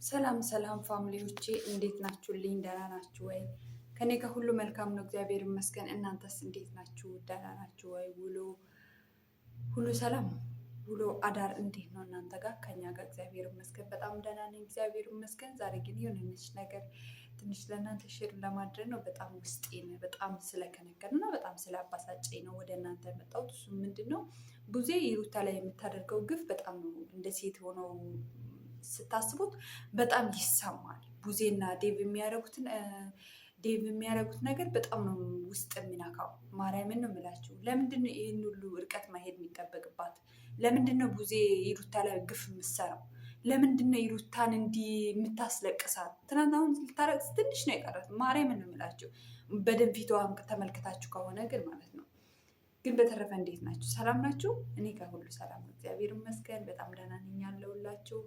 ሰላም ሰላም ፋሚሊዎቼ እንዴት ናችሁልኝ? ደህና ናችሁ ወይ? ከኔ ጋር ሁሉ መልካም ነው፣ እግዚአብሔር ይመስገን። እናንተስ እንዴት ናችሁ? ደህና ናችሁ ወይ? ውሎ ሁሉ ሰላም፣ ውሎ አዳር እንዴት ነው እናንተ ጋር? ከኛ ጋር እግዚአብሔር ይመስገን በጣም ደህና ነኝ፣ እግዚአብሔር ይመስገን። ዛሬ ግን የሆነች ነገር ትንሽ ለእናንተ ሼር ለማድረግ ነው። በጣም ውስጤን በጣም ስለከነከን እና በጣም ስላባሳጨኝ ነው ወደ እናንተ የመጣሁት። እሱ ምንድን ነው ቡዜ ሩታ ላይ የምታደርገው ግፍ በጣም ነው እንደ ሴት ሆነው ስታስቡት በጣም ይሰማል። ቡዜና ዴቭ የሚያደርጉት ነገር በጣም ነው ውስጥ የሚነካው። ማርያምን ነው የምላችሁ። ለምንድን ነው ይህን ሁሉ እርቀት ማሄድ የሚጠበቅባት? ለምንድን ነው ቡዜ የሩታ ላይ ግፍ የምትሰራው? ለምንድን ነው የሩታን እንዲህ የምታስለቅሳት? ትናንት አሁን ልታረቅስ ትንሽ ነው የቀረት። ማርያምን ነው የምላችሁ። በደንብ ፊቷን ተመልክታችሁ ከሆነ ግን ማለት ነው። ግን በተረፈ እንዴት ናችሁ? ሰላም ናችሁ? እኔ ጋር ሁሉ ሰላም ነው፣ እግዚአብሔር ይመስገን። በጣም ደህና ነኝ ያለሁላችሁ።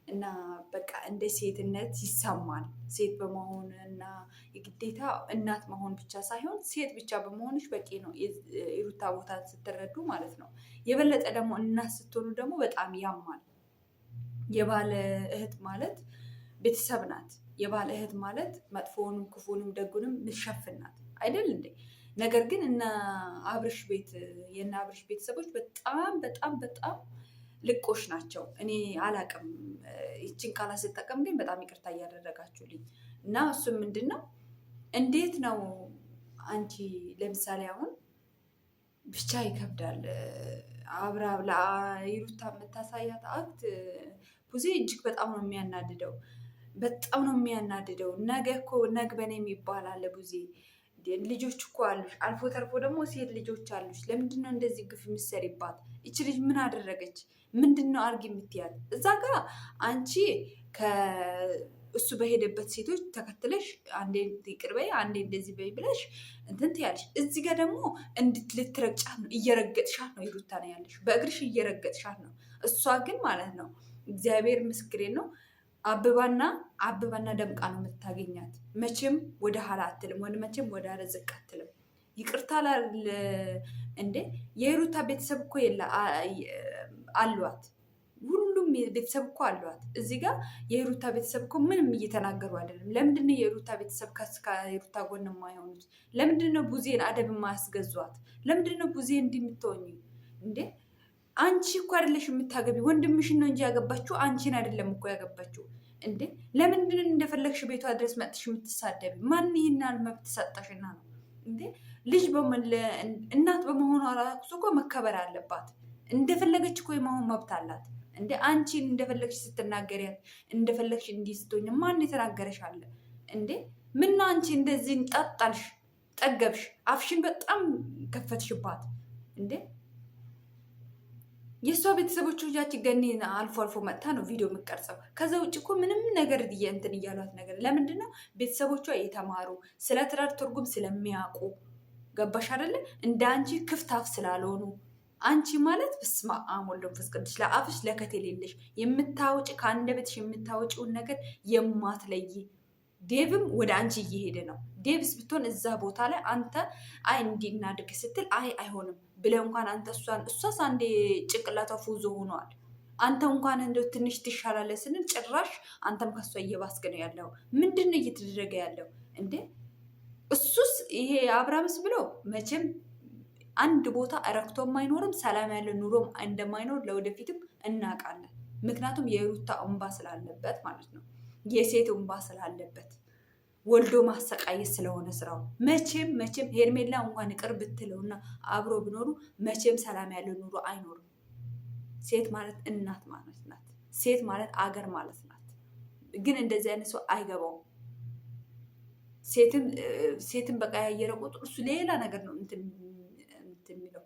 እና በቃ እንደ ሴትነት ይሰማል። ሴት በመሆን እና የግዴታ እናት መሆን ብቻ ሳይሆን ሴት ብቻ በመሆንሽ በቂ ነው። የሩታ ቦታ ስትረዱ ማለት ነው። የበለጠ ደግሞ እናት ስትሆኑ ደግሞ በጣም ያማል። የባለ እህት ማለት ቤተሰብ ናት። የባለ እህት ማለት መጥፎውንም ክፉንም ደጉንም ምሸፍን ናት አይደል እንዴ? ነገር ግን የእነ አብርሽ ቤተሰቦች በጣም በጣም በጣም ልቆሽ ናቸው። እኔ አላቅም፣ ይችን ቃላት ስጠቀም ግን በጣም ይቅርታ እያደረጋችሁልኝ እና እሱም ምንድን ነው እንዴት ነው አንቺ ለምሳሌ አሁን ብቻ ይከብዳል። አብራ ለሩታ የምታሳያት አክት ቡዜ እጅግ በጣም ነው የሚያናድደው። በጣም ነው የሚያናድደው። ነገ እኮ ነግበኔ የሚባል አለ ቡዜ። ልጆች እኮ አሉሽ፣ አልፎ ተርፎ ደግሞ ሴት ልጆች አሉሽ። ለምንድን ነው እንደዚህ ግፍ የምትሰሪባት? ይች ልጅ ምን አደረገች? ምንድን ነው አርግ የምትያል? እዛ ጋ አንቺ እሱ በሄደበት ሴቶች ተከትለሽ አንዴ ይቅር በይ አንዴ እንደዚህ በይ ብለሽ እንትን ትያለሽ። እዚህ ጋር ደግሞ ልትረግጫት ነው፣ እየረገጥሻት ነው። የሩታ ነው ያለሽ፣ በእግርሽ እየረገጥሻት ነው። እሷ ግን ማለት ነው እግዚአብሔር ምስክሬ ነው አብባና ደምቃ ነው የምታገኛት። መቼም ወደ ኋላ አትልም፣ መቼም ወደ ኋላ ዝቅ አትልም። ይቅርታ እንዴ የሩታ ቤተሰብ እኮ አሏት፣ ሁሉም ቤተሰብ እኮ አሏት። እዚህ ጋር የሩታ ቤተሰብ እኮ ምንም እየተናገሩ አይደለም። ለምንድነው የሩታ ቤተሰብ ከሩታ ጎን የማይሆኑት? ለምንድነው ቡዜን አደብ የማያስገዟት? ለምንድነው ቡዜ እንዲህ የምትሆኝ እንዴ? አንቺ እኮ አይደለሽ የምታገቢ፣ ወንድምሽን ነው እንጂ ያገባችው አንቺን አይደለም እኮ ያገባችው እንዴ። ለምንድን እንደፈለግሽ ቤቷ ድረስ መጥሽ የምትሳደቢ? ማን ይህን መብት ሰጠሽና ነው እንዴ? ልጅ እናት በመሆኗ ራሱ እኮ መከበር አለባት። እንደፈለገች እኮ የመሆን መብት አላት እንዴ። አንቺን እንደፈለግሽ ስትናገሪያት እንደፈለግሽ እንዲህ ስትሆኝ ማን የተናገረሽ አለ እንዴ? ምና አንቺ እንደዚህ ጠጣልሽ፣ ጠገብሽ፣ አፍሽን በጣም ከፈትሽባት እንዴ? የእሷ ቤተሰቦች ልጃችን ገኒ አልፎ አልፎ መጥታ ነው ቪዲዮ የምትቀርጸው። ከዛ ውጭ እኮ ምንም ነገር እንትን እያሏት ነገር ለምንድን ነው? ቤተሰቦቿ የተማሩ ስለ ትዳር ትርጉም ስለሚያውቁ ገባሽ አይደለ? እንደ አንቺ ክፍታፍ ስላልሆኑ አንቺ ማለት በስመ አብ ወወልድ ወመንፈስ ቅዱስ ለአፍሽ ለከት የሌለሽ የምታወጪ ከአንደበትሽ የምታወጪውን ነገር የማትለይ ዴቭም ወደ አንቺ እየሄደ ነው። ዴቭስ ብትሆን እዛ ቦታ ላይ አንተ አይ እንዲህ እናድርግ ስትል አይሆንም ብለህ እንኳን አንተ እሷስ አንዴ ጭንቅላቷ ፉዞ ሆኗል። አንተ እንኳን እንደው ትንሽ ትሻላለህ ስንል ጭራሽ አንተም ከሷ እየባስክ ነው ያለው። ምንድን ነው እየተደረገ ያለው እንዴ? እሱስ ይሄ አብርሃምስ ብሎ መቼም አንድ ቦታ እረክቶም አይኖርም፣ ሰላም ያለ ኑሮም እንደማይኖር ለወደፊትም እናውቃለን። ምክንያቱም የሩታ እንባ ስላለበት ማለት ነው፣ የሴት እንባ ስላለበት ወልዶ ማሰቃየት ስለሆነ ስራው። መቼም ሄርሜላ እንኳን ይቅር ብትለውና አብሮ ቢኖሩ መቼም ሰላም ያለው ኑሮ አይኖርም። ሴት ማለት እናት ማለት ናት። ሴት ማለት አገር ማለት ናት። ግን እንደዚህ አይነት ሰው አይገባውም። ሴትን በቃ ያየረ ቁጥር እሱ ሌላ ነገር ነው እንትን የሚለው።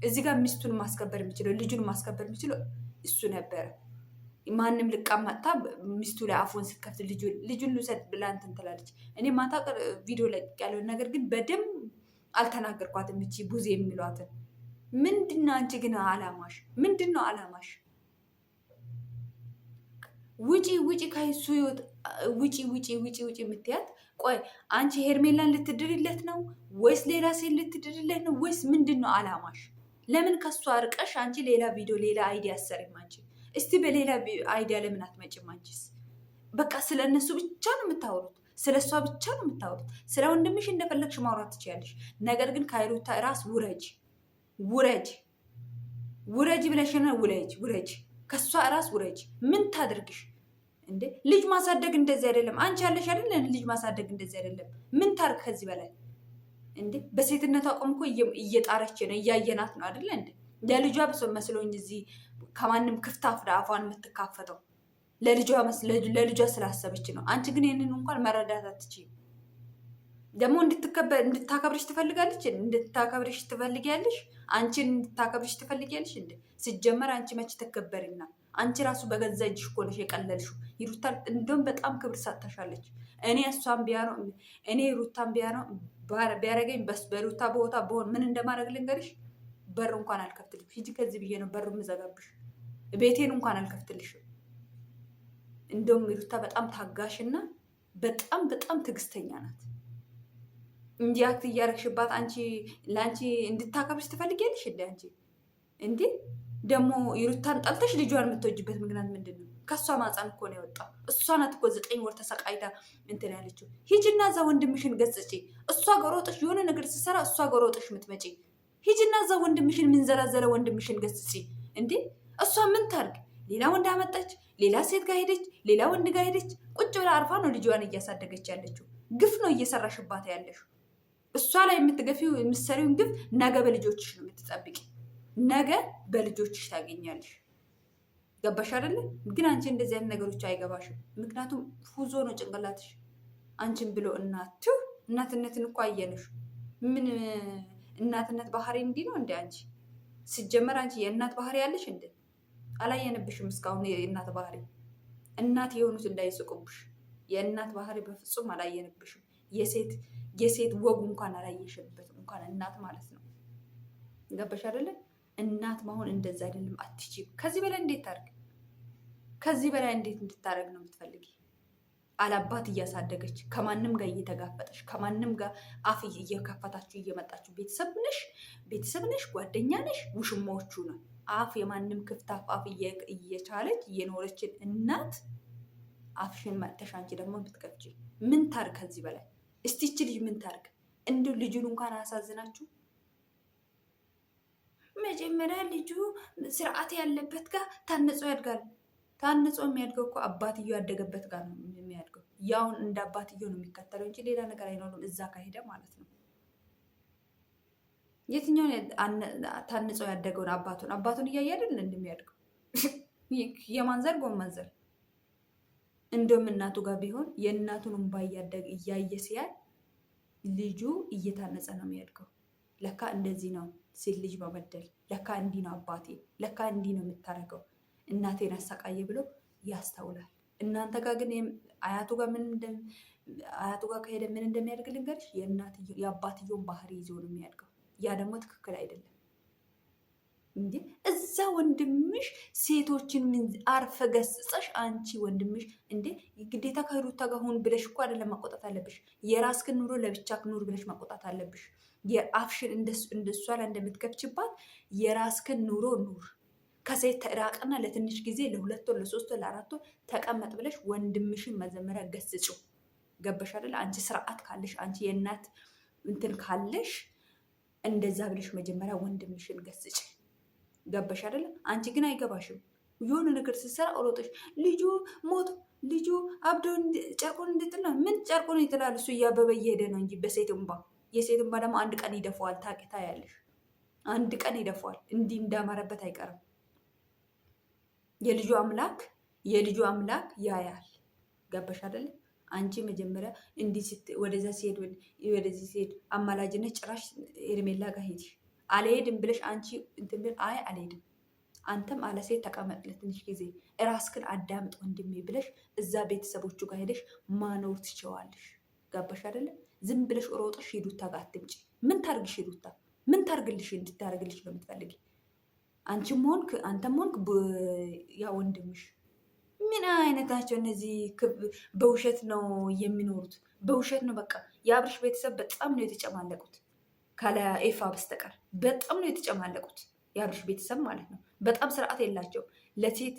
እዚህ ጋር ሚስቱን ማስከበር የሚችለው ልጁን ማስከበር የሚችለው እሱ ነበረ። ማንም ልቃማጣ ሚስቱ ላይ አፎን ስትከፍት ልጁን ልውሰድ ብላ እንትን ትላለች። እኔ ማታ ቪዲዮ ላይ ያለውን ነገር ግን በደንብ አልተናገርኳትም። እቺ ቡዜ የሚሏትን ምንድነው? አንቺ ግን አላማሽ ምንድነው? አላማሽ ውጪ ከሱ ህይወት ውጪ የምትያት። ቆይ አንቺ ሄርሜላን ልትድርለት ነው ወይስ ሌላ ሴት ልትድርለት ነው ወይስ ምንድነው አላማሽ? ለምን ከሱ አርቀሽ አንቺ ሌላ ቪዲዮ ሌላ አይዲያ አሰሪም አንቺ? እስቲ በሌላ አይዲያ ለምን አትመጭም አንቺስ? በቃ ስለ እነሱ ብቻ ነው የምታወሩት። ስለ እሷ ብቻ ነው የምታወሩት። ስለ ወንድምሽ እንደፈለግሽ ማውራት ትችያለሽ። ነገር ግን ከሩታ ራስ ውረጅ ውረጅ ውረጅ ብለሽና ውረጅ ከእሷ ራስ ውረጅ። ምን ታድርግሽ እንዴ? ልጅ ማሳደግ እንደዚህ አይደለም። አንቺ ያለሽ አይደለ? ልጅ ማሳደግ እንደዚህ አይደለም። ምን ታርግ ከዚህ በላይ እንዴ? በሴትነቷ አቋም እኮ እየጣረች ነው፣ እያየናት ነው አይደለ እንዴ? ለልጇ ብሶ መስሎኝ እዚህ ከማንም ክፍት አፏን የምትካፈተው ለልጇ ስላሰበች ነው። አንቺ ግን ይህንን እንኳን መረዳት አትችይም። ደግሞ እንድታከብርሽ ትፈልጋለች። እንድታከብርሽ ትፈልጊያለሽ። አንቺን እንድታከብርሽ ትፈልጊያለሽ። እንደ ሲጀመር አንቺ መች ተከበሪና? አንቺ ራሱ በገዛ እጅሽ እኮ ነሽ የቀለልሽው። ይሩታ እንደውም በጣም ክብር ሳታሻለች። እኔ እሷን እኔ ሩታን ቢያረገኝ በሩታ ቦታ በሆን ምን እንደማድረግ ልንገርሽ። በር እንኳን አልከፍትልሽ። ሂጂ ከዚህ ብዬ ነው በር ምዘጋብሽ። ቤቴን እንኳን አልከፍትልሽም። እንደውም ሩታ በጣም ታጋሽና በጣም ትዕግስተኛ ናት። እንዲህ አክት እያረግሽባት አንቺ ለአንቺ እንድታከብርሽ ትፈልጊያለሽ እንዴ? አንቺ እንዴ ደግሞ ሩታን ጠልተሽ ልጇን የምትወጅበት ምክንያት ምንድን ነው? ከእሷ ማፃን እኮ ነው የወጣው። እሷ ናት እኮ 9 ወር ተሰቃይታ እንትን ያለችው። ሂጂና እዛ ወንድምሽን ገጽጪ። እሷ ገሮጥሽ የሆነ ነገር ስትሰራ እሷ ገሮጥሽ የምትመጪ። ሂጂና እዛ ወንድምሽን ምንዘላዘለ ወንድምሽን ገጽጪ። እንዴ እሷ ምን ታርግ? ሌላ ወንድ አመጣች፣ ሌላ ሴት ጋር ሄደች፣ ሌላ ወንድ ጋር ሄደች። ቁጭ ብላ አርፋ ነው ልጇን እያሳደገች ያለችው። ግፍ ነው እየሰራሽባት ያለሽው። እሷ ላይ የምትገፊው የምትሰሪውን ግፍ ነገ በልጆችሽ ነው የምትጠብቂ። ነገ በልጆችሽ ታገኛለሽ። ገባሽ አይደለ? ግን አንቺ እንደዚህ አይነት ነገሮች አይገባሽም። ምክንያቱም ፉዞ ነው ጭንቅላትሽ። አንቺን ብሎ እናትነትን እኮ አየንሽ። ምን እናትነት ባህሪ እንዲህ ነው እንደ አንቺ ሲጀመር አንቺ የእናት ባህሪ ያለሽ እንደ አላየንብሽም እስካሁን። የእናት ባህሪ እናት የሆኑት እንዳይስቁብሽ። የእናት ባህሪ በፍጹም አላየንብሽም። የሴት ወጉ እንኳን አላየሽበት፣ እንኳን እናት ማለት ነው። ገባሽ አይደለ? እናት መሆን እንደዛ አይደለም። አትችይም። ከዚህ በላይ እንዴት ታርግ? ከዚህ በላይ እንዴት እንድታረግ ነው የምትፈልጊ? አላባት እያሳደገች ከማንም ጋር እየተጋፈጠች ከማንም ጋር አፍ እየከፈታችሁ እየመጣችሁ ቤተሰብ ነሽ፣ ጓደኛ ነሽ፣ ውሽማዎቹ ነው። አፍ የማንም ክፍት አፍ እየቻለች እየኖረችን እናት አፍሽን መጥተሽ አንቺ ደግሞ ብትከፍቺ ምን ታርግ? ከዚህ በላይ እስቲ ይቺ ልጅ ምን ታርግ? እንዲሁ ልጁን እንኳን አያሳዝናችሁ? መጀመሪያ ልጁ ስርዓት ያለበት ጋር ታንጾ ያድጋል። ታንጾ የሚያድገው እኮ አባትየው ያደገበት ጋር ነው የሚያድገው። ያውን እንደ አባትየው ነው የሚከተለው እንጂ ሌላ ነገር አይኖርም። እዛ ከሄደ ማለት ነው። የትኛውን ታንጾ ያደገውን አባቱን እያየ አይደል እንደሚያድገው? የማንዘር ጎመንዘር እንደውም እናቱ ጋር ቢሆን የእናቱን እንባ እያየ ሲያል ልጁ እየታነጸ ነው የሚያድገው። ለካ እንደዚህ ነው ሴት ልጅ መበደል። ለካ እንዲህ ነው አባቴ፣ ለካ እንዲህ ነው የምታደርገው እናቴን አሰቃየ ብሎ ያስተውላል። እናንተ ጋር ግን አያቱ ጋር ከሄደ ምን እንደሚያደርግ ልንገርሽ። የአባትየውን ባህሪ ይዞ ነው የሚያድገው። ያ ደግሞ ትክክል አይደለም። እንዴ እዛ ወንድምሽ ሴቶችን ምን አርፈ ገስጸሽ አንቺ ወንድምሽ እንዴ ግዴታ ከሩታ ጋር ሁን ብለሽ እኮ አይደለም መቆጣት አለብሽ። የራስክን ኑሮ ለብቻ ኑር ብለሽ መቆጣት አለብሽ። የአፍሽን እንደሷ ላይ እንደምትከፍችባት የራስክን ኑሮ ኑር። ከሴት ተራቅና ለትንሽ ጊዜ ለ2 ወር ለ3 ወር ለ4 ወር ተቀመጥ ብለሽ ወንድምሽን መጀመሪያ ገስጪው። ገባሽ አይደለ? አንቺ ስርዓት ካለሽ አንቺ የእናት እንትን ካለሽ እንደዛ ብለሽ መጀመሪያ ወንድምሽን ገስጪ። ገባሽ አይደለ? አንቺ ግን አይገባሽም። የሆነ ነገር ስትሰራ ኦሮጦሽ ልጁ ሞቶ ልጁ አብዶ ጨርቁን እንድጥል ነው። ምን ጨርቁን ይጥላል? እሱ እያበበ እየሄደ ነው እንጂ በሴት እንባ። የሴት እንባ ደግሞ አንድ ቀን ይደፋዋል። ታቂታ ያለሽ አንድ ቀን ይደፋዋል። እንዲህ እንዳማረበት አይቀርም። የልጁ አምላክ ያያል። ገባሽ አይደለ? አንቺ መጀመሪያ እንዲህ ወደዛ ሲሄድ ወደዚህ ሲሄድ አማላጅነት ጭራሽ ሄርሜላ ጋር ሄድሽ። አልሄድም ብለሽ አንቺ እንትን ብል አልሄድም። አንተም አለ ሴት ተቀመጥ ለትንሽ ጊዜ እራስክን አዳምጥ ወንድሜ ብለሽ እዛ ቤተሰቦቹ ጋር ሄደሽ ማኖር ትችዋለሽ። ገባሽ አይደለ? ዝም ብለሽ ሮጠሽ ሂዱታ ጋር አትምጪ። ምን ታርግሽ? ሂዱታ ምን ታርግልሽ? እንድታርግልሽ ነው የምትፈልጊ? አንቺም ሆንክ አንተም ሆንክ ያ ወንድምሽ ምን አይነታቸው እነዚህ? በውሸት ነው የሚኖሩት። በውሸት ነው በቃ። የአብርሽ ቤተሰብ በጣም ነው የተጨማለቁት። ካለ ኤፋ በስተቀር በጣም ነው የተጨማለቁት። የአብርሽ ቤተሰብ ማለት ነው። በጣም ስርዓት የላቸው። ለሴት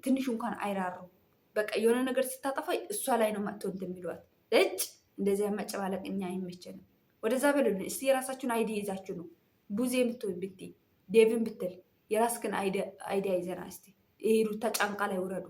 ትንሽ እንኳን አይራሩ። በቃ የሆነ ነገር ስታጠፋ እሷ ላይ ነው መጥቶ እንትን የሚሏት። እጭ እንደዚያ መጨማለቅ እኛ አይመቸንም። ወደዛ በሉ እስቲ። የራሳችሁን አይዲያ ይዛችሁ ነው ቡዜ የምትሆን ብት ዴቪን ብትል የራስክን አይዲያ ይዘና እስቲ ይሄ ሩታ ጫንቃ ላይ ውረዱ።